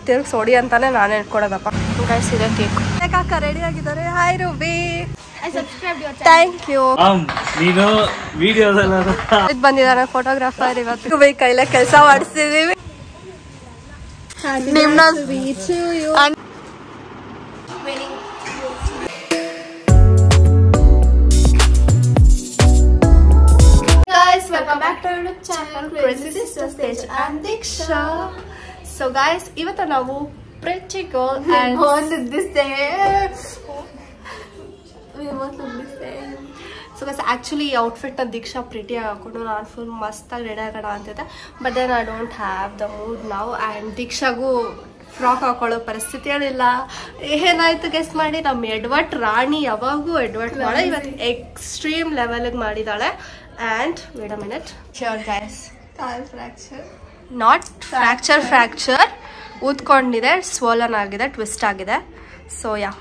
ತಿರ್ಗಿ ಸೋಡಿ ಅಂತಾನೆ ನಾನು ಹೇಳ್ಕೊಡೋದಪ್ಪ. ಗೈಸ್ ಇದೆ ಕೇಕ್. ಅಕ್ಕ ರೆಡಿ ಆಗಿದ್ದಾರೆ. Hi Ruby. Thank you. ನೀನು ವಿಡಿಯೋದಲ್ಲ ಬಂದಿದ್ದಾನೆ ಫೋಟೋಗ್ರಾಫರ್. ಇವತ್ತು ಕೈಲೇ ಕೆಲಸ ಮಾಡಿಸ್ತಿದೀವಿ. ನಿಮ್ನ welcome back to our channel Crazy Sisters Stage and Diksha. So guys, ಇವತ್ತು ನಾವು pretty girl and we want to look the same. So guys, actually outfit na Diksha pretty ಹಾಕೊಂಡು ನಾನು ಫುಲ್ ಮಸ್ತ್ ಆಗಿ ರೆಡಿ ಆಗೋಣ ಅಂತಿದ್ದೆ, but then I don't have the mood now and Dikshaಗೂ frock ಹಾಕೊಳ್ಳೋ ಪರಿಸ್ಥಿತಿ ಏನಿಲ್ಲ. ಏನಾಯ್ತು ಗೆಸ್ ಮಾಡಿ, ನಮ್ಮ ಎಡ್ವರ್ಟ್ ರಾಣಿ ಯಾವಾಗೂ ಎಡ್ವರ್ಟ್ ಮಾಡ ಇವತ್ತು ಎಕ್ಸ್ಟ್ರೀಮ್ ಲೆವೆಲ್ಗೆ ಮಾಡಿದಾಳೆ. And wait a minute. Sure guys. Fracture. Not fracture. ಊದ್ಕೊಂಡಿದೆ, ಸ್ವೋಲನ್ ಆಗಿದೆ, ಟ್ವಿಸ್ಟ್ ಆಗಿದೆ. ಸೊ ಯಾ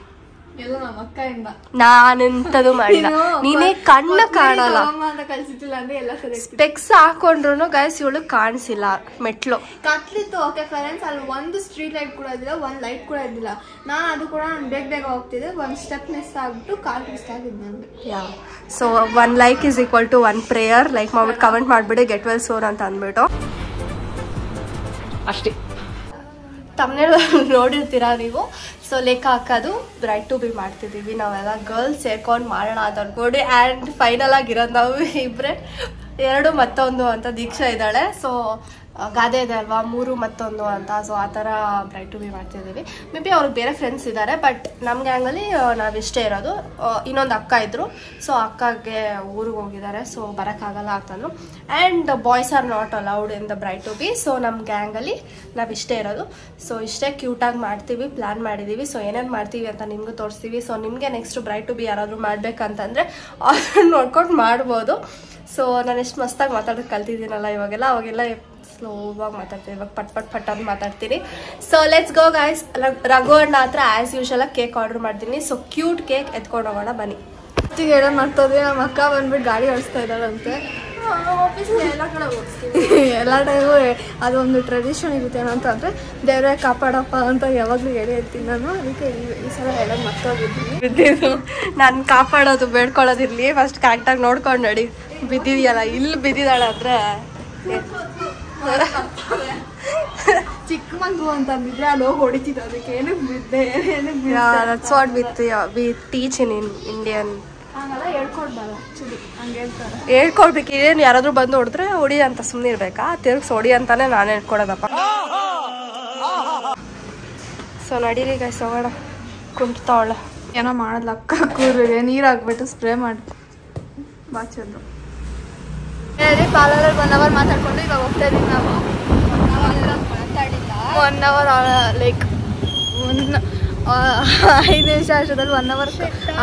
ನಾನೆಂತದು ಮಾಡಿಲ್ಲ. ನೀನೇ ಕಣ್ಣ ಕಾಣಲ್ಲ. ಸ್ಪೆಕ್ಸ್ ಹಾಕೊಂಡ್ರು ಗೈಸ್ ಇವಳು ಕಾಣಿಸಿಲ್ಲ. ಮೆಟ್ಲು ಕತ್ಲಿತ್ತು. ಓಕೆ ಫ್ರೆಂಡ್ಸ್, ಅಲ್ಲಿ ಒಂದು ಸ್ಟ್ರೀಟ್ ಲೈಟ್ ಕೂಡ ಇದ್ದಿಲ್ಲ, ಒಂದು ಲೈಟ್ ಕೂಡ ಇದ್ದಿಲ್ಲ. ನಾನು ಅದು ಕೂಡ ಬೇಗ ಹೋಗ್ತಿದ್ದೆ. ಒಂದು ಸ್ಟೆಪ್ ಮಿಸ್ ಆಗ್ಬಿಟ್ಟು ಕಾಲ್ ಮಿಸ್ ಆಗಿದ್ದು ನನಗೆ. Yeah so 1 like is equal to 1 prayer. Like ಮಾಡ್ಬಿಟ್ಟು ಕಮೆಂಟ್ ಮಾಡಿಬಿಡಿ ಗೆಟ್ ವೆಲ್ ಸೋನ್ ಅಂತ ಅಂದ್ಬಿಟ್ಟು ಅಷ್ಟೇ. ತಮ್ಮನೇಳ ನೋಡಿರ್ತೀರಾ ನೀವು. ಸೊ ಲೆಕ್ಕ ಹಾಕೋದು ಬ್ರೈಟ್ ಟು ಬಿ ಮಾಡ್ತಿದ್ದೀವಿ ನಾವೆಲ್ಲ ಗರ್ಲ್ಸ್ ಸೇರ್ಕೊಂಡು ಮಾಡೋಣ ಅಂತ ಅನ್ಕೊಂಡು. ಆ್ಯಂಡ್ ಫೈನಲ್ ಆಗಿರೋದು ನಾವು ಇಬ್ಬರೇ. 2 ಮತ್ತೊಂದು ಅಂತ ದೀಕ್ಷಾ ಇದ್ದಾಳೆ. ಸೊ ಗಾದೆ ಇದೆ ಅಲ್ವಾ, 3 ಮತ್ತೊಂದು ಅಂತ. ಸೊ ಆ ಥರ ಬ್ರೈಟ್ ಟು ಬಿ ಮಾಡ್ತಿದ್ದೀವಿ. ಮೇ ಬಿ ಅವ್ರಿಗೆ ಬೇರೆ ಫ್ರೆಂಡ್ಸ್ ಇದ್ದಾರೆ, ಬಟ್ ನಮ್ಮ ಗ್ಯಾಂಗಲ್ಲಿ ನಾವಿಷ್ಟೇ ಇರೋದು. ಇನ್ನೊಂದು ಅಕ್ಕ ಇದ್ದರು. ಸೊ ಅಕ್ಕಗೆ ಊರಿಗೆ ಹೋಗಿದ್ದಾರೆ, ಸೊ ಬರೋಕ್ಕಾಗಲ್ಲ ಅಂತಂದರು. And boys are not allowed in the bride to be. So ನಮ್ಮ ಗ್ಯಾಂಗಲ್ಲಿ ನಾವಿಷ್ಟೇ ಇರೋದು. ಸೊ ಇಷ್ಟೇ ಕ್ಯೂಟಾಗಿ ಮಾಡ್ತೀವಿ, ಪ್ಲ್ಯಾನ್ ಮಾಡಿದ್ದೀವಿ. ಸೊ ಏನೇನು ಮಾಡ್ತೀವಿ ಅಂತ ನಿಮಗೂ ತೋರಿಸ್ತೀವಿ. ಸೊ ನಿಮಗೆ ನೆಕ್ಸ್ಟ್ ಬ್ರೈಟ್ ಟು ಬಿ ಯಾರಾದರೂ ಮಾಡಬೇಕಂತಂದರೆ ಅದನ್ನು ನೋಡ್ಕೊಂಡು ಮಾಡ್ಬೋದು. ಸೊ ನಾನು ಎಷ್ಟು ಮಸ್ತಾಗಿ ಮಾತಾಡೋದು ಕಲ್ತಿದ್ದೀನಲ್ಲ ಇವಾಗೆಲ್ಲ, ಅವಾಗೆಲ್ಲ ಸ್ಲೋವಾಗಿ ಮಾತಾಡ್ತೀನಿ. ಇವಾಗ ಪಟ್ ಅಂತ ಮಾತಾಡ್ತೀನಿ. So let's go guys. Raghu ಅಣ್ಣ ಹತ್ರ ಆ್ಯಸ್ ಯೂಶಲ್ ಕೇಕ್ ಆರ್ಡರ್ ಮಾಡ್ತೀನಿ. ಸೊ ಕ್ಯೂಟ್ ಕೇಕ್ ಎತ್ಕೊಂಡು ಹೋಗೋಣ ಬನ್ನಿ. ಹೇಳೋ ಮಾಡ್ತದೆ. ನಮ್ಮ ಅಕ್ಕ ಬಂದ್ಬಿಟ್ಟು ಗಾಡಿ ಓಡಿಸ್ತಾ ಇದ್ದಾಳಂತೆ. ಎಲ್ಲ ಟೈಮು ಅದೊಂದು ಟ್ರೆಡಿಷನ್ ಇರುತ್ತೆ. ಏನಂತಂದರೆ ದೇವರೇ ಕಾಪಾಡಪ್ಪ ಅಂತ ಯಾವಾಗಲೂ ಹೇಳಿ ಇರ್ತೀನಿ ನಾನು. ಅದಕ್ಕೆ ಈ ಸಲ ಹೇಳೋದು ಮರ್ತೋಗಿದ್ದೀನಿ. ನಾನು ಕಾಪಾಡೋದು ಬೇಡ್ಕೊಳ್ಳೋದಿರಲಿ, ಫಸ್ಟ್ ಕರೆಕ್ಟಾಗಿ ನೋಡ್ಕೊಂಡು ನಡಿ. ಬಿದ್ದಿದೆಯಲ್ಲ, ಇಲ್ಲಿ ಬಿದ್ದಿದ್ದಾಳೆ ಅಂದರೆ ಚಿಕ್ಕ ಮಗು ಅಂತಂದಿದ್ರೆ ಅಲ್ಲಿ ಹೋಗಿ ಹೊಡಿತಿದ್ದು. ಅದಕ್ಕೆ ಏನಕ್ಕೆ ಬಿದ್ದೆ, ಏನಕ್ಕೆ that's what we teach in Indian. ಹಂಗೆಲ್ಲ ಹೇಳ್ಕೊಡ್ಬಾರ ಆ್ಯಕ್ಚುಲಿ. ಹಂಗೆ ಹೇಳ್ತಾರೆ. ಹೇಳ್ಕೊಡ್ಬೇಕು. ಏನು ಯಾರಾದರೂ ಬಂದು ಹೊಡೆದ್ರೆ ಹೊಡಿ ಅಂತ ಸುಮ್ಮನೆ ಇರಬೇಕಾ? ತಿರ್ಗಿ ಹೊಡಿ ಅಂತಾನೆ ನಾನು ಹೇಳ್ಕೊಡೋದಪ್ಪ. ಸೊ ನಡೀರಿ ಗೈಸ್ ಹೋಗೋಣ. ಕುಂಟ್ತಾವಳ ಏನೋ ಮಾಡೋದು ಅಕ್ಕ ಕೂರಿಗೆ ನೀರು ಹಾಕ್ಬಿಟ್ಟು ಸ್ಪ್ರೇ ಮಾಡಿ ಬಾಚೋದು. ಪಾರ್ಲರಲ್ಲಿ 1 hour ಮಾತಾಡ್ಕೊಂಡು ಇವಾಗ ಹೋಗ್ತಾ ಇದೀವಿ ನಾವು. 1 hour ಲೈಕ್ 5 ನಿಮಿಷ ಅಷ್ಟರಲ್ಲಿ 1 hour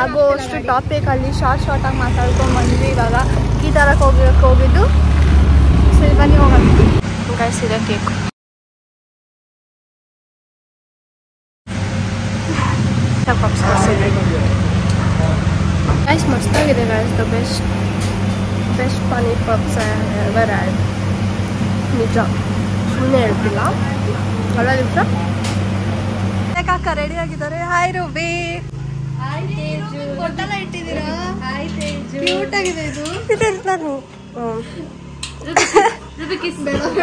ಆಗೋಷ್ಟು ಟಾಪಿಕಲ್ಲಿ ಶಾರ್ಟಾಗಿ ಮಾತಾಡ್ಕೊಂಡು ಬಂದ್ವಿ. ಇವಾಗ ಈ ಥರಕ್ಕೆ ಹೋಗಿದ್ದು. ಸರಿ ಬನ್ನಿ ಹೋಗೋಣ. ಗೈಸ್ ಇದೆ ಕೇಕ್. ಗೈಸ್ ಮಸ್ತಾಗಿದೆ guys. The best paneer puffs ever had. ನಿಜ ಸುಮ್ಮನೆ ಹೇಳ್ತಿಲ್ಲ. ಅಲ್ಲ ನಿಮಿಷ. ಅಕ್ಕ ರೆಡಿ ಆಗಿದ್ದಾರೆ. Hi Ruby. ಫೋಟೋಲ್ಲ ಇಟ್ಟಿದ್ದೀರಾ? ಕ್ಯೂಟ್ ಆಗಿದೆ ಇದು. ನಾನು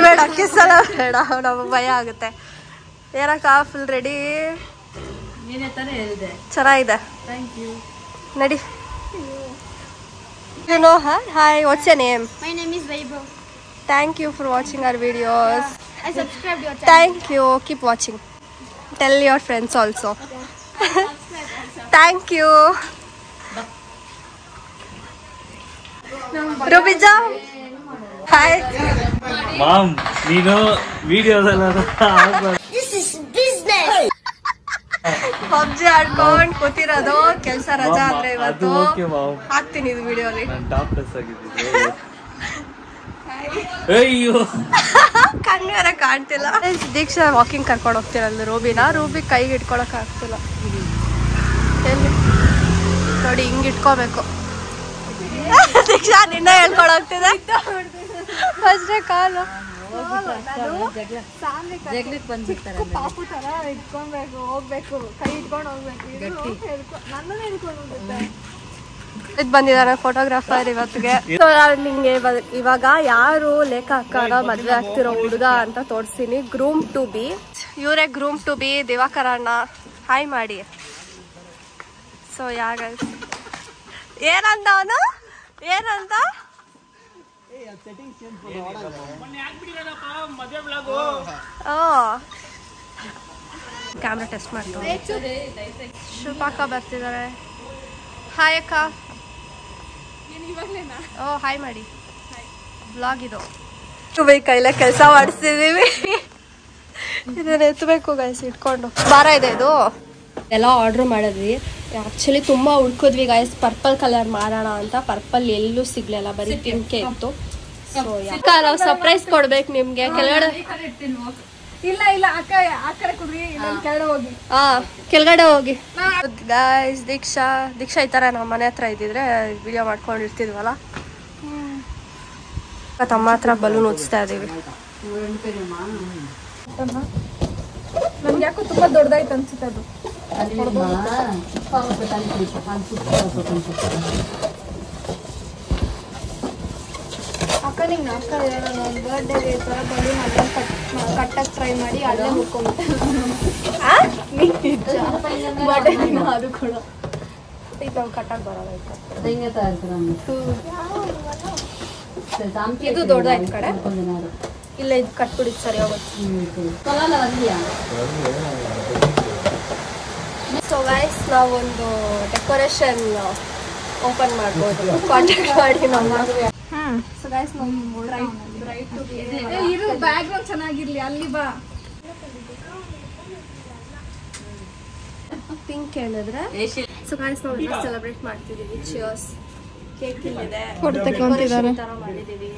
ಬೇಡ ಕಿಸ್ಸಲ್ಲ, ಬೇಡ ನಮಗೆ ಭಯ ಆಗುತ್ತೆ. ಏನಕ್ಕ ಫುಲ್ ರೆಡಿ? ಚೆನ್ನಾಗಿದೆ. ನಡಿ. You know her? Hi, what's your name? My name is Vaibhav. Thank you for watching our videos. I subscribed your channel. Thank you. Keep watching. Tell your friends also. Thank you. Rubija. Hi. Mom, ನೀನು ವಿಡಿಯೋದಲ್ಲ This is business. PUBG ಆಡ್ಕೊಂಡು ಕೂತಿರೋದು. ಕೆಲಸ ರಜಾ ಅಂದ್ರೆ ಇವತ್ತು ಹಾಕ್ತೀನಿ ಇದು ವಿಡಿಯೋಲಿ. ಅಯ್ಯೋ ಕಣ್ಣು ಕಾಣ್ತಿಲ್ಲ. ದೀಕ್ಷಾ ವಾಕಿಂಗ್ ಕರ್ಕೊಂಡು ಹೋಗ್ತಿರಲ್ಲ ರೂಬಿನ. ರೂಬಿ ಕೈಗೆ ಇಟ್ಕೊಳಕ್ ಆಗ್ತಿಲ್ಲ. ಎಲ್ಲಿ ನೋಡಿ ಹಿಂಗ್ ಇಟ್ಕೋಬೇಕು. ದೀಕ್ಷಾ ನಿನ್ನ ಹೇಳ್ಕೊಳಕ್ತಿದೆ ಅಷ್ಟೇ ಕಾಲು. ಪಾಪು ತರ ಇಟ್ಕೊಬೇಕು, ಹೋಗ್ಬೇಕು, ಕೈ ಇಟ್ಕೊಂಡು ಹೋಗ್ಬೇಕು. ನನ್ನನ್ನು ಹಿಡ್ಕೊಂಡು ಹೋಗುತ್ತೆ. ಬಂದಿದ್ದಾರೆ ಫೋಟೋಗ್ರಾಫರ್ ಇವತ್ತಿಗೆ. ನಿಂಗೆ ಇವಾಗ ಯಾರು ಲೇಖ ಅಕ್ಕನ ಮದ್ವೆ ಆಗ್ತಿರೋ ಹುಡುಗ ಅಂತ ತೋರಿಸ್ತೀನಿ. ಗ್ರೂಮ್ ಟು ಬಿ ಇವರೇ. ಗ್ರೂಮ್ ಟು ಬಿ ದಿವಾಕರ ಅಣ್ಣ. ಹಾಯ್ ಮಾಡಿ. ಸೊ ಯಾಗ ಏನಂದ ಅವನು? ಏನಂತ? ಕ್ಯಾಮ್ರಾ ಟೆಸ್ಟ್ ಮಾಡ್ತಾರೆ. ಶಿಲ್ಪಾಕ ಬರ್ತಿದ್ದಾರೆ. ಹಾಯ್ ಅಕ್ಕ. ಓ ಹಾಯ್ ಮಾಡಿ. ಬ್ಲಾಗ್ ಇದು ಕೈಲೇ ಕೆಲಸ ಮಾಡಿಸ್ತಿದೀವಿ. ಇದನ್ನ ಎತ್ತಬೇಕು ಗೈಸ್ ಇಟ್ಕೊಂಡು. ಭಾರ ಇದೆ ಇದು. ಎಲ್ಲ ಆರ್ಡ್ರ್ ಮಾಡಿದ್ವಿ. ಆ್ಯಕ್ಚುಲಿ ತುಂಬ ಹುಡ್ಕಿದ್ವಿ ಗೈಸ್ ಪರ್ಪಲ್ ಕಲರ್ ಮಾಡೋಣ ಅಂತ. ಪರ್ಪಲ್ ಎಲ್ಲೂ ಸಿಗ್ಲಿಲ್ಲ, ಬರೀ ಪಿಂಕೆ ಇತ್ತು. ಸೊ ನಾವು ಸರ್ಪ್ರೈಸ್ ಕೊಡ್ಬೇಕು ನಿಮ್ಗೆ. ಕೆಳಗಡೆ ಇಲ್ಲ ಇಲ್ಲ ಅಕ್ಕ ಆ ಕಡೆ ಕುಡ್ರಿ, ಕೆಳಗಡೆ ಹೋಗಿ. ಕೆಳಗಡೆ ಹೋಗಿ ಗೈಸ್. ದೀಕ್ಷಾ ಈ ಥರ ನಮ್ಮ ಮನೆ ಹತ್ರ ಇದ್ದಿದ್ರೆ ವಿಡಿಯೋ ಮಾಡ್ಕೊಂಡಿರ್ತಿದ್ವಲ್ಲ. ತಮ್ಮ ಹತ್ರ ಬಲೂನ್ ಉಚ್ತಾ ಇದೀವಿ. ನನ್ಗೆ ಯಾಕೋ ತುಂಬಾ ದೊಡ್ಡದಾಯ್ತು ಅನ್ಸುತ್ತೆ ಅದು. ಅಕ್ಕ ನಿಂಗೆ ಅಕ್ಕ ನನ್ನ ಬರ್ಡೇಗೆ ಈ ಥರ ಬಲೂನ್ ಅಲ್ಲೇ ಕಟ್ಟಕ್ಕೆ ಟ್ರೈ ಮಾಡಿ ಅಲ್ಲೇ ಮುಟ್ಕೊಂಡ್ಬಿಟ್ಟೆ. ಬರ್ಡೇ ದಿನ ಅದು ಕೂಡ ಈಗ ಕಟ್ಟಕ್ಕೆ ಬರೋದಾಯ್ತು. ಇದು ದೊಡ್ಡದಾಯ್ತು ಕಡೆ. ಇಲ್ಲ ಇದು ಕಟ್ಬಿಡಿ ಸರಿ ಹೋಗುತ್ತೆ. ಸೊ ಗೈಸ್ ನಾವೊಂದು ಡೆಕೋರೇಷನ್ ಓಪನ್ ಮಾಡ್ಬೋದು. ಕಾಂಟ್ಯಾಕ್ಟ್ ಮಾಡಿ ನಮ್ಮ. ಸೊ ಗೈಸ್ ಇರು ಬ್ಯಾಕ್ ಗ್ರೌಂಡ್ ಚೆನ್ನಾಗಿರ್ಲಿ. ಅಲ್ಲಿ ಬಾ. ಪಿಂಕ್ ಹೇಳಿದ್ರೆ. ಸೊ ಗೈಸ್ ನಾವು ಸೆಲೆಬ್ರೇಟ್ ಮಾಡ್ತಿದೀವಿ. ಚಿಯರ್ಸ್. ಕೇಕ್ ಇಲ್ಲಿದೆ. ಮಾಡಿದೀವಿ.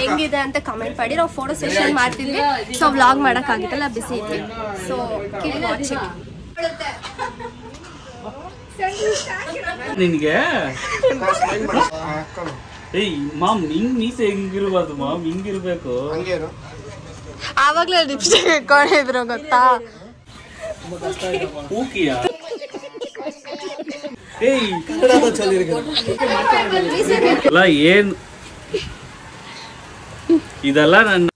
ಹೆಂಗಿದೆ ಅಂತ ಕಮೆಂಟ್ ಮಾಡಿ. ನಾವು ಫೋಟೋ ಸೆಷನ್ ಮಾಡ್ತಿದ್ವಿ. ಸೊ ವ್ಲಾಗ್ ಮಾಡಕ್ಕಾಗಿತ್ತಲ್ಲ, ಬಿಸಿ ಇದ್ವಿ. So keep watching. ನಿನ್ಗೆ ಏಯ್ ಮಾಮ್ ಹಿಂಗ್ ಮೀಸೆ ಹಿಂಗಿರ್ಬಾರ್ದು ಮಾಮ್, ಹಿಂಗಿರ್ಬೇಕು. ಆವಾಗ್ಲೇ ಲಿಪ್ಸ್ಟಿಕ್ ಇಟ್ಕೊಂಡಿದ್ರು ಗೊತ್ತಾ? ಊಕಿಯಾ? ಏಯ್ ಅಲ್ಲ ಏನ್ ಇದೆಲ್ಲ ನನ್ನ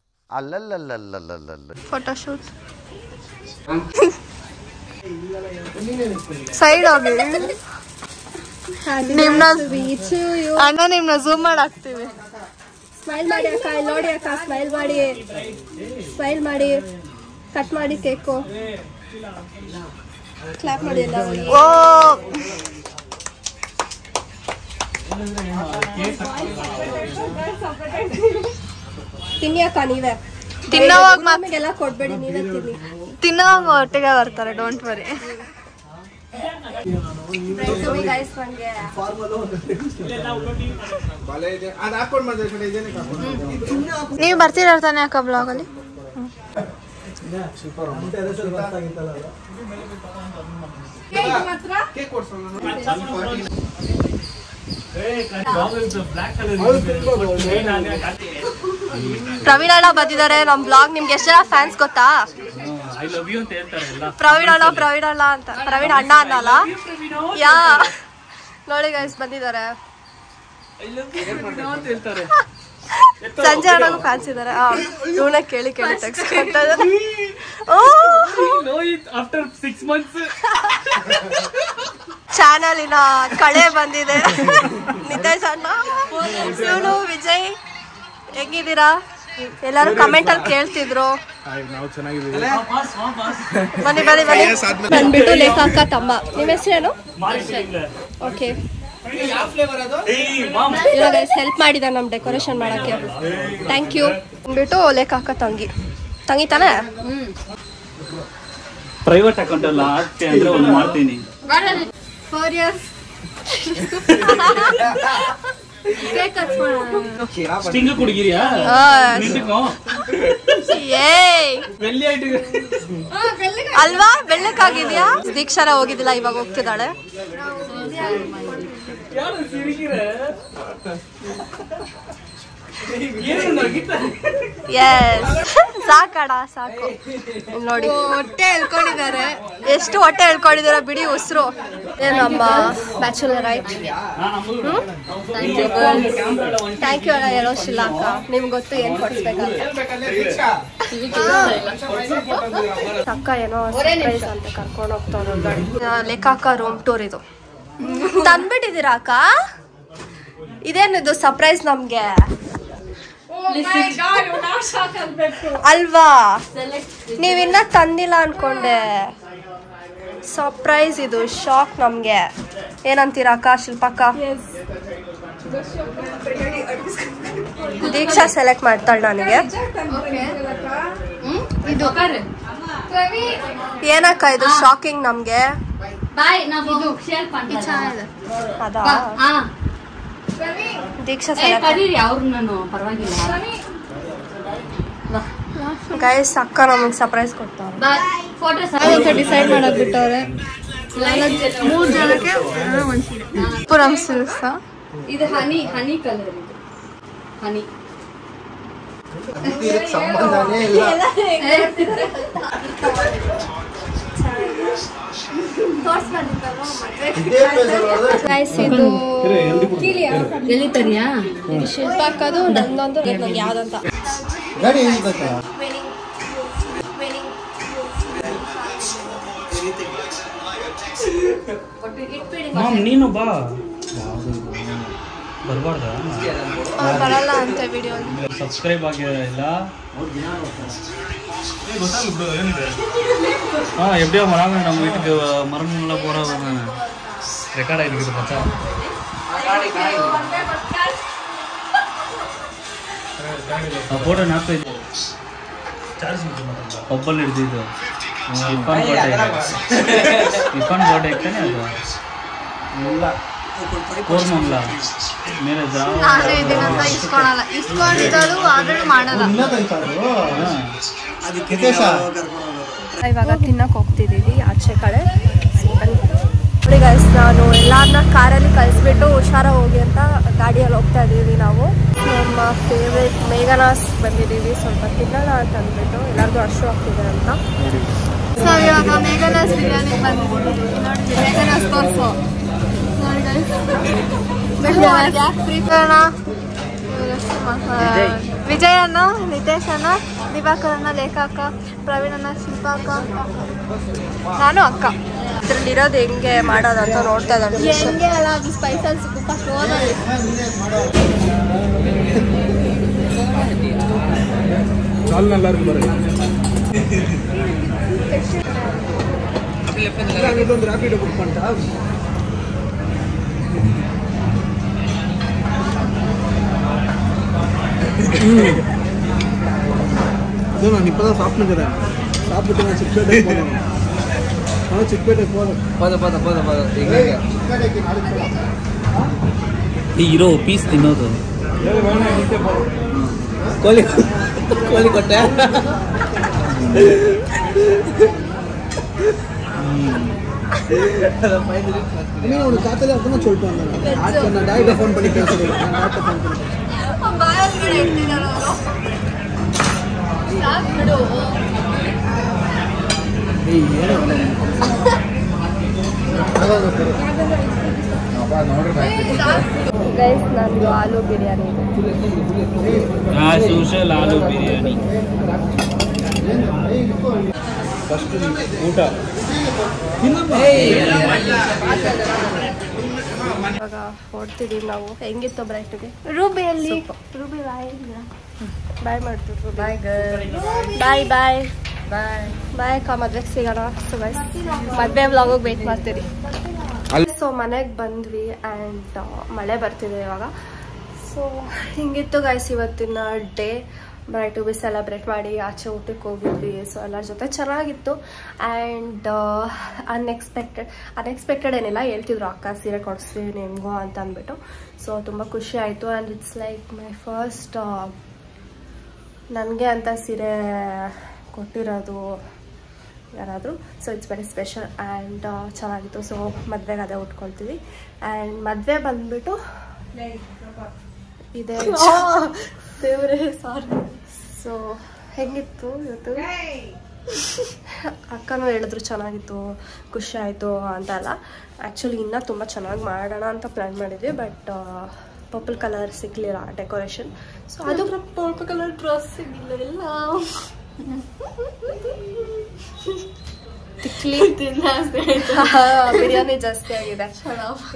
ಫೋಟೋಶೂಟ್. ಸೈಡ್ ಹೋಗಿ ನಿಮ್ನ ಅಣ್ಣ ನಿಮ್ನ ಝೂಮ್ ಮಾಡಿ ಹಾಕ್ತೀವಿ. ಸ್ಮೈಲ್ ಮಾಡಿ ಅಕ್ಕ. ಇಲ್ಲಿ ನೋಡಿ ಅಕ್ಕ, ಸ್ಮೈಲ್ ಮಾಡಿ. ಸ್ಮೈಲ್ ಮಾಡಿ. ಕಟ್ ಮಾಡಿ ಕೇಕು. ಕ್ಲಾಪ್ ಮಾಡಿ ಎಲ್ಲ. ಓ ತಿನ್ನಿ ಅಕ್ಕ ನೀವೇ. ತಿನ್ನೋವಾಗ ಮಾತೆಲ್ಲ ಕೊಡ್ಬೇಡಿ, ನೀವೇ ತಿನ್ನಿ. ತಿನ್ನೋವಾಗ ಒಟ್ಟಿಗೆ ಬರ್ತಾರೆ, ಡೋಂಟ್ ವರಿ. ನೀವು ಬರ್ತೀರ ತಾನೆ ಅಕ್ಕ ಬ್ಲಾಗಲ್ಲಿ? ಪ್ರವೀಣ್ ಅಣ್ಣ ಬಂದಿದ್ದಾರೆ ನಮ್ ಬ್ಲಾಗ್. ನಿಮ್ಗೆ ಎಷ್ಟು ಜನ ಫ್ಯಾನ್ಸ್ ಗೊತ್ತಾ? ಪ್ರವೀಣ್ ಅಣ್ಣ ಅಂತ. ಪ್ರವೀಣ್ ಅಣ್ಣ ಅನ್ನಲ್ಲ. ಯಾ ನೋಡಿ ಗೈಸ್ ಬಂದಿದ್ದಾರೆ. ಸಂಜೆ ಅಣ್ಣಗೂ ಫ್ಯಾನ್ಸ್ ಇದ್ದಾರೆ. ಇವನ ಕೇಳಿ ತೆಗ್ಸ್ಕೊಂತ ಚಾನಲಿನ ಕಳೆ ಬಂದಿದೆ. ನಿತೇಶ್ ಅಣ್ಣ, ಇವನು ವಿಜಯ್, ಹೆಂಗಿದ್ದೀರಾ? ಎಲ್ಲಾರು ಕಮೆಂಟ್ ಅಲ್ಲಿ ಕೇಳ್ತಿದ್ರು. ಬನ್ನಿ ಬಂದ್ಬಿಟ್ಟು ಲೇಖ ಅಕ್ಕ ತಮ್ಮ. ನಿಮ್ಮ ಹೆಸರೇನು? ಓಕೆ. ಹೆಲ್ಪ್ ಮಾಡಿದ ನಮ್ ಡೆಕೋರೇಷನ್ ಮಾಡಕ್ಕೆ. Thank you. ಬಂದ್ಬಿಟ್ಟು ಲೇಖ ಅಕ್ಕ ತಂಗಿ ತಾನೆ. ಪ್ರೈವೇಟ್ ಅಕೌಂಟ್ ಅಲ್ಲ ಅಂದ್ರೆ ಒಂದು ಮಾಡ್ತೀನಿ. 4 years. ಸ್ಟಿಂಗ್ ಕುಡಿಗಿರಿಯಾ? ಅಲ್ವಾ? ಬೆಳ್ಳಕ್ಕಾಗಿದ್ಯಾ? ದೀಕ್ಷಾರ ಹೋಗಿದ್ದಿಲ್ಲ, ಇವಾಗ ಹೋಗ್ತಿದ್ದಾಳೆ. ಎಸ್ ಸಾಕಣ ಸಾಕು. ನೋಡಿ ಹೊಟ್ಟೆ ಎಳ್ಕೊಂಡಿದ್ದಾರೆ. ಎಷ್ಟು ಹೊಟ್ಟೆ ಎಳ್ಕೊಂಡಿದ್ದೀರಾ ಬಿಡಿ ಉಸಿರು. ನಮ್ಮ ಬ್ಯಾಚುಲರ್ ರೈಟ್. ಥ್ಯಾಂಕ್ ಯು ಅಣ್ಣ ಹೇಳೋಶಿಲ್ಲ ಅಕ್ಕ. ನಿಮ್ಗೆ ಗೊತ್ತು ಏನು ಕೊಡಿಸ್ಬೇಕಂತ. ಅಕ್ಕ ಏನೋ ಸರ್ಪ್ರೈಸ್ ಅಂತ ಕರ್ಕೊಂಡು ಹೋಗ್ತಾವ್ರು. ಲೆಕ್ಕ ರೂಮ್ ಟೂರ್ ಇದು ತಂದ್ಬಿಟ್ಟಿದ್ದೀರಾ ಅಕ್ಕ? ಇದೇನಿದು ಸರ್ಪ್ರೈಸ್ ನಮ್ಗೆ ಅಲ್ವಾ? ನೀವಿನ್ನ ತಂದಿಲ್ಲ ಅನ್ಕೊಂಡೆ. ಸರ್ಪ್ರೈಸ್ ಇದು, ಶಾಕ್ ನಮ್ಗೆ. ಏನಂತೀರಾ ಅಕ್ಕ ಶಿಲ್ಪಕ್ಕ? ದೀಕ್ಷಾ ಸೆಲೆಕ್ಟ್ ಮಾಡ್ತಾಳೆ ನನಗೆ. ಏನಕ್ಕ ಇದು ಶಾಕಿಂಗ್ ನಮ್ಗೆ? ಅದಾ ದೀಕ್ಷಾ ಗೈಸ್ ಅಕ್ಕ ನಮಗೆ ಸರ್ಪ್ರೈಸ್ ಕೊಡ್ತಾರೆ. ಡಿಸೈಡ್ ಮಾಡಕ್ ಬಿಟ್ಟವ್ರೆ 3 ಜನಕ್ಕೆ ಪುರಂ ಸಿಲ್ಕ್ಸ್. ಇದು ಹನಿ ಹನಿ ಕಲರ್. ಇದು ಹನಿ ಎಲ್ಲಿತರಿಯಾ? ಶಿಲ್ಪ ಹಾಕೋದು ನಂದೊಂದು ನಂಗೆ ಯಾವ್ದಂತ. ನೀನು ಬಾ. ಬರ್ಬಾರ್ದ? ಬರಲ್ಲ ಅಂತ ವಿಡಿಯೋ. ಸಬ್ಸ್ಕ್ರೈಬ್ ಆಗಿಲ್ಲ. எப்படியோ வராங்க நம்ம வீட்டுக்கு மரங்கள்லாம் போறாங்க. ரெக்கார்ட் ஆயிருக்கு பார்த்தா. ಫೋಟೋ ನಾಲ್ಕು ಒಬ್ಬಲ್ಲಿ ಹಿಡಿದಿದ್ದು ಇಫಾನ್ ಕೋಟೆ ಇರ್ತಾನೆ ಅದು ಇಲ್ಲ ಕೋರ್ಮಂಗ್ಲ ಮೇಲೆ ಇವಾಗ ತಿನ್ನಕ್ ಹೋಗ್ತಿದ್ದೀವಿ ಆಚೆ ಕಡೆ. ನೋಡಿ ಗೈಸ್, ನಾನು ಎಲ್ಲಾರನ್ನ ಕಾರಲ್ಲಿ ಕಳಿಸ್ಬಿಟ್ಟು ಹುಷಾರ ಹೋಗಿ ಅಂತ ಗಾಡಿಯಲ್ಲಿ ಹೋಗ್ತಾ ಇದ್ದೀವಿ. ನಾವು ನಮ್ಮ ಫೇವ್ರೇಟ್ ಮೇಘನಾಸ್ ಬಂದಿದ್ದೀವಿ. ಸ್ವಲ್ಪ ತಿನ್ನೋಣ ಅಂತ ಅಂದ್ಬಿಟ್ಟು ಎಲ್ಲರಿಗೂ ಅಷ್ಟು ಆಗ್ತಿದೆ ಅಂತ. ಸೊ ಇವಾಗ ಮೇಘನಾಸ್ ಬಿರಿಯಾನಿ ಬಂದಿದ್ದೀವಿ. ನೋಡಿ ಮೇಘನಾಸ್ ತೋರಿಸು. ನೋಡಿ ಗೈಸ್ ವಿಜಯ್ ಅಣ್ಣ, ನಿತೇಶ್ ಅಣ್ಣ, ದಿವಾಕರ್ ಅಣ್ಣ, ಲೇಖಾ ಅಕ್ಕ, ಪ್ರವೀಣ್ ಅಣ್ಣ, ಶಿಲ್ಪಾ ಅಕ್ಕ, ನಾನು ಅಕ್ಕ. ಇದ್ರಲ್ಲಿರೋದು ಹೆಂಗೆ ಮಾಡೋದಂತ ನೋಡ್ತಾ ಇದ್ದಾಳೆ. ಹೆಂಗೆ ಅಲ್ಲ ಅದು ಸ್ಪೈಸಸ್ ಫಸ್ಟ್ ಓದಲ್ಲಿ அது நான் இப்போ தான் சாப்பிட்டுக்கிறேன். சாப்பிட்டு நான் சிக்பேட்டை போனேன். நான் சிக்பேட்டை போதும் ಇರೋ ಪೀಸ್ ತಿನ್ನೋದು ಕೋಳಿ ಕೊಟ್ಟೆ. உனக்கு காத்தல அப்பதான் சொல்லிட்டு வந்தேன். நான் டாக்டர் ஃபோன் பண்ணி பேசுறேன். டாக்டர் ஃபோன் பண்ணி ಗೈಸ್, ನಂದು ಆಲೂ ಬಿರಿಯಾನಿ ಇದೆ. ಸೋಷಲ್ ಆಲೂ ಬಿರಿಯಾನಿ ಊಟ. ಇವಾಗ ಹೊಡ್ತಿದೀವಿ ನಾವು. ಹೆಂಗಿತ್ತು ಬ್ರೈಟ್ಗೆ? ರೂಬಿಯಲ್ಲಿ ರೂಬಿ ಬಾಯ್ ಮಾಡ್ತಿದ್ರು. ಬಾಯ್ ಬಾಯ್ ಬಾಯ್ ಬಾಯ್ ಬಾಯ್ ಅಕ್ಕ. ಮದ್ವೆಗೆ ಸಿಗೋಣ. ಸೊ ಗೈಸ್, ಮದುವೆ ವ್ಲಾಗಿಗೆ ವೇಟ್ ಮಾಡ್ತೀರಿ. ಸೊ ಮನೆಗೆ ಬಂದ್ವಿ ಆ್ಯಂಡ್ ಮಳೆ ಬರ್ತಿದೆ ಇವಾಗ. ಸೊ ಹಿಂಗಿತ್ತು ಗೈಸ್ ಇವತ್ತಿನ day. Bride to be celebrate ಮಾಡಿ ಆಚೆ ಊಟಕ್ಕೆ ಹೋಗಿದ್ವಿ. ಸೊ ಎಲ್ಲರ ಜೊತೆ ಚೆನ್ನಾಗಿತ್ತು. ಆ್ಯಂಡ್ ಅನ್ಎಕ್ಸ್ಪೆಕ್ಟೆಡ್ ಏನಿಲ್ಲ, ಹೇಳ್ತಿದ್ರು ಅಕ್ಕ ಸೀರೆ ಕೊಡಿಸ್ತೀವಿ ನಿಮಗೂ ಅಂತ ಅಂದ್ಬಿಟ್ಟು. ಸೊ ತುಂಬ ಖುಷಿ ಆಯಿತು. And it's like my first ನನಗೆ ಅಂತ ಸೀರೆ ಕೊಟ್ಟಿರೋದು ಯಾರಾದರೂ. So it's very special and ಚೆನ್ನಾಗಿತ್ತು. ಸೊ ಮದುವೆಗೆ ಅದೇ ಉಟ್ಕೊಳ್ತೀವಿ. ಆ್ಯಂಡ್ ಮದುವೆ ಬಂದುಬಿಟ್ಟು ಇದೆ ದೇವ್ರೆ ಸಾರಿ. ಸೊ ಹೆಂಗಿತ್ತು ಇವತ್ತು? ಅಕ್ಕನೂ ಹೇಳಿದ್ರು ಚೆನ್ನಾಗಿತ್ತು, ಖುಷಿ ಆಯಿತು ಅಂತ ಅಲ್ಲ. ಆ್ಯಕ್ಚುಲಿ ಇನ್ನೂ ತುಂಬ ಚೆನ್ನಾಗಿ ಮಾಡೋಣ ಅಂತ ಪ್ಲ್ಯಾನ್ ಮಾಡಿದ್ವಿ, ಬಟ್ ಪರ್ಪಲ್ ಕಲರ್ ಸಿಗಲಿಲ್ಲ ಡೆಕೋರೇಷನ್. ಸೊ ಅದು ಪರ್ಪಲ್ ಕಲರ್ ಡ್ರೆಸ್ ಸಿಗಲಿಲ್ಲ ಎಲ್ಲ ತಿಕ್ಲಿ ಬಿರಿಯಾನಿ ಜಾಸ್ತಿ ಆಗಿದೆ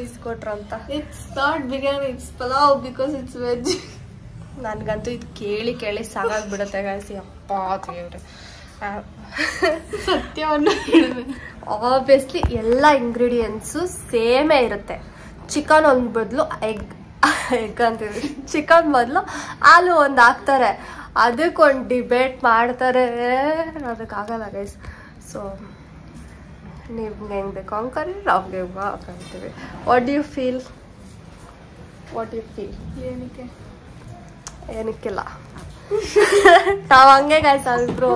ಇಸ್ಕೊಟ್ರು ಅಂತ. It's not biryani, it's pulao because it's veg. ನನಗಂತೂ ಇದು ಕೇಳಿ ಕೇಳಿ ಸಾಕಾಗ್ಬಿಡುತ್ತೆ ಗಾಯ್ಸಿ. ಅಪ್ಪ ದೇವ್ರೆ, ಸತ್ಯವನ್ನು ಆಬ್ವಿಯಸ್ಲಿ ಎಲ್ಲ ಇಂಗ್ರೀಡಿಯೆಂಟ್ಸು ಸೇಮೇ ಇರುತ್ತೆ. ಚಿಕನ್ ಒಂದು ಬದಲು ಎಗ್ ಅಂತೀವಿ, ಚಿಕನ್ ಬದಲು ಹಾಲು ಒಂದು ಹಾಕ್ತಾರೆ, ಅದಕ್ಕೊಂದು ಡಿಬೇಟ್ ಮಾಡ್ತಾರೆ. ಅದಕ್ಕಾಗಲ್ಲ ಗೈಸ್. ಸೊ ನಿಮ್ಗೆ ಹೆಂಗೆ ಬೇಕು ಹಂಗೆ ನಮ್ಗೆ ಹೆಂಗೆ ಹಾಕಂತೀವಿ. What do you feel? ಏನಕ್ಕಿಲ್ಲ ನಾವು ಹಂಗೆ ಗಾಯ್ಸ್ ಇಬ್ರು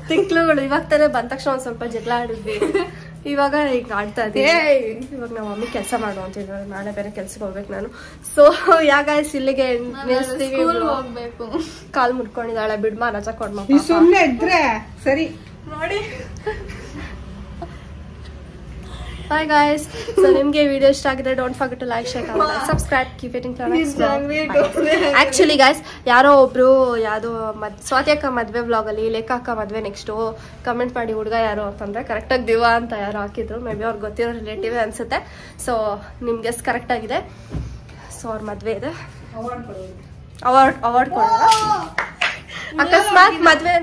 ತಿಕ್ಲುಗಳು. ಇವಾಗ ತಾನೇ ಬಂದ ತಕ್ಷಣ ಒಂದು ಸ್ವಲ್ಪ ಜಗಳ ಆಡಿದ್ವಿ, ಇವಾಗ ಈಗ ಆಡ್ತಾ ಇದ್ದೀವಿ. ಇವಾಗ ನಮ್ಮ ಮಮ್ಮಿ ಕೆಲಸ ಮಾಡು ಅಂತಿದ್ರು, ನಾಳೆ ಬೇರೆ ಕೆಲ್ಸಕ್ಕೆ ಹೋಗ್ಬೇಕು ನಾನು. ಸೊ ಯಾಗಾಯ್ಸ್ ಇಲ್ಲಿಗೆ ನಿಲ್ಲಿಸ್ತೀವಿ. ಹೋಗ್ಬೇಕು. ಕಾಲ್ ಮುಟ್ಕೊಂಡಿದ್ದಾಳೆ, ಬಿಡ್ಮಾ ರಜಾ ಕೊಡ್ಮ ಸುಮ್ಮನೆ ಇದ್ರೆ ಸರಿ ನೋಡಿ. Bye guys. ಸೊ ನಿಮಗೆ ವಿಡಿಯೋ ಇಷ್ಟ ಆಗಿದೆ, don't forget to like, share, subscribe, keep it in actually guys, ಯಾರೋ ಒಬ್ರು ಯಾವ್ದೋ ಸ್ವಾತಿ ಅಕ್ಕ ಮದ್ವೆ ವ್ಲಾಗ್ ಅಲ್ಲಿ ಲೇಖಾ ಅಕ್ಕ ಮದ್ವೆ ನೆಕ್ಸ್ಟು ಕಮೆಂಟ್ ಮಾಡಿ ಹುಡುಗ ಯಾರು ಅಂತಂದ್ರೆ ಕರೆಕ್ಟಾಗಿ ದಿವಾ ಅಂತ ಯಾರು ಹಾಕಿದ್ರು. ಮೇ ಬಿ ಅವ್ರಿಗೆ ಗೊತ್ತಿರೋ ರಿಲೇಟಿವ್ ಅನ್ಸುತ್ತೆ. ಸೊ ನಿಮ್ಗೆ ಗೆಸ್ ಕರೆಕ್ಟ್ ಆಗಿದೆ. ಸೊ ಅವ್ರ ಮದ್ವೆ ಇದೆ, ಅವಾರ್ಡ್ ಕೊಡೋಣ. ಅಕಸ್ಮಾತ್ ಮದ್ವೆ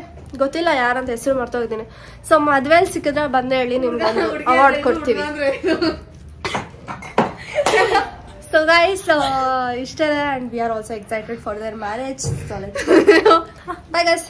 ಗೊತ್ತಿಲ್ಲ ಯಾರಂತ ಹೆಸರು ಮರ್ತೋಗಿದ್ದೀನಿ. ಸೊ ಮದ್ವೆಲಿ ಸಿಕ್ಕಿದ್ರೆ ಬಂದೇ ಹೇಳಿ, ನಿಮ್ಗೆ ಅವಾರ್ಡ್ ಕೊಡ್ತೀವಿ. ಸೊ ಗೈಸ್ ಇಷ್ಟೇ, and we are also excited for there marriage. So let's go. Bye guys.